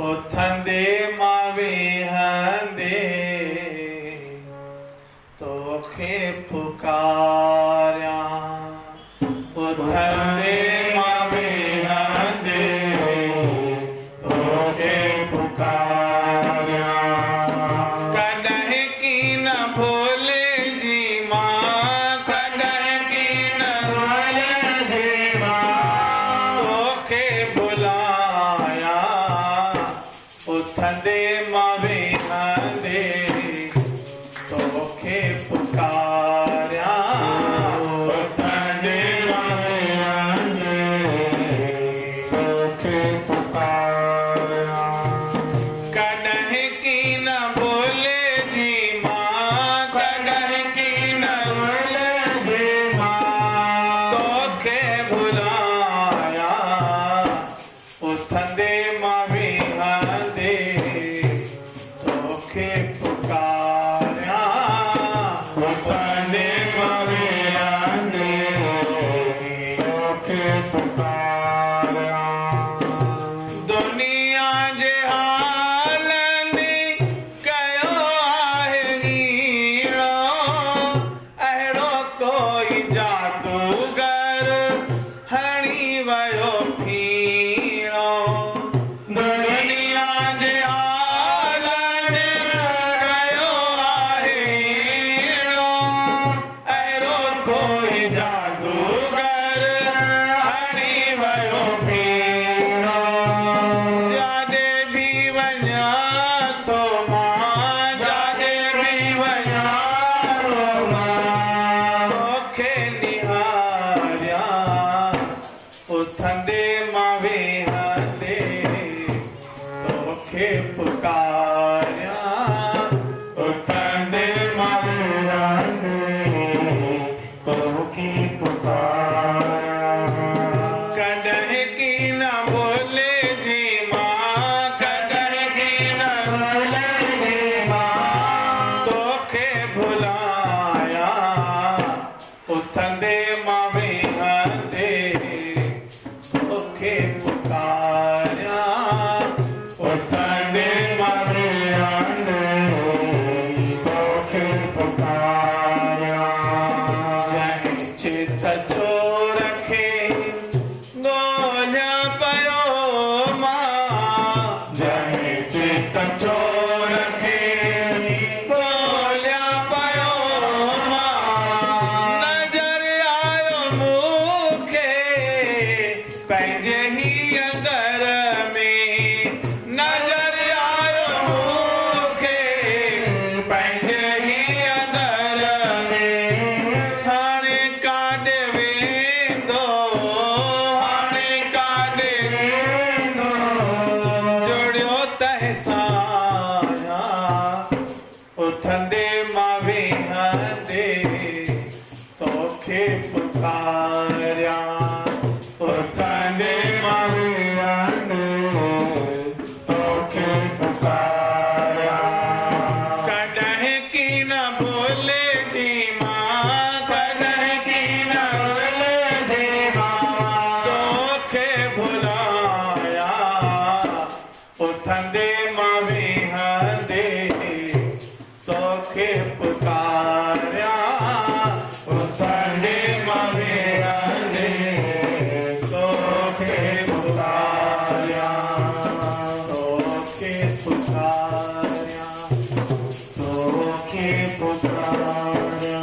उथंदे मावे हंदे तोखे पुकार्या उथंदे मावे हंदे तोखे पुकार्या कॾहिं की न भोले जी मां कॾहिं की न भोले जी मां तोखे बुलाया उथंदे मावे हंदे तोखे पुकार्या उथंदे मावे हंदे तोखे पुकार्या कॾहिं की न भोले जी मां कॾहिं की न भोले जी मां तोखे बुलाया उथंदे मावे हंदे तोखे पुकार्या उथंदे मावे हंदे तोखे पुकार्या दुनिया जे हालनि कयो आहे हीरो अहिड़ो कोई जादूगर हणी वियो फीरो दुनिया जे हालनि कयो आहे हीरो अहिड़ो कोई जादूगर हणी वियो फीरो जाॾे बि वञा थो मां जाॾे बि वञा थो मां तोखे निहारिया उथंदे मावे हंदे तोखे पुकार्या उथंदे मावे हंदे तोखे पुकार्या कॾहिं की न भोले जी मां कॾहिं की न भोले जी मां तोखे भुलाया उथंदे मावे हंदे तोखे पुकार्या उथंदे मावे हंदे तोखे पुकार्या जंहिं चित जो रखे ॻोल्हिया पियो मां जंहिं चित जो रखे ॻोल्हिया पियो मां नज़र आयो मूंखे पंहिंजे ही अंदर में नज़र आयो मूंखे पंहिंजे ही अंदर में हाणे काॾे वेंदो हाणे काॾे वेंदो जुड़ियो तंहिं सां उथंदे मावे हंदे तोखे पुकार्या उथंदे मावे हंदे तोखे पुकार्या कॾहिं की न भोले जी मां कॾहिं की न भोले जी मां तोखे भुलाया उथंदे मावे हंदे तोखे पुकार्या उथंदे मावे हंदे तोखे पुकार्या तोखे पुकार्या तोखे पुकार्या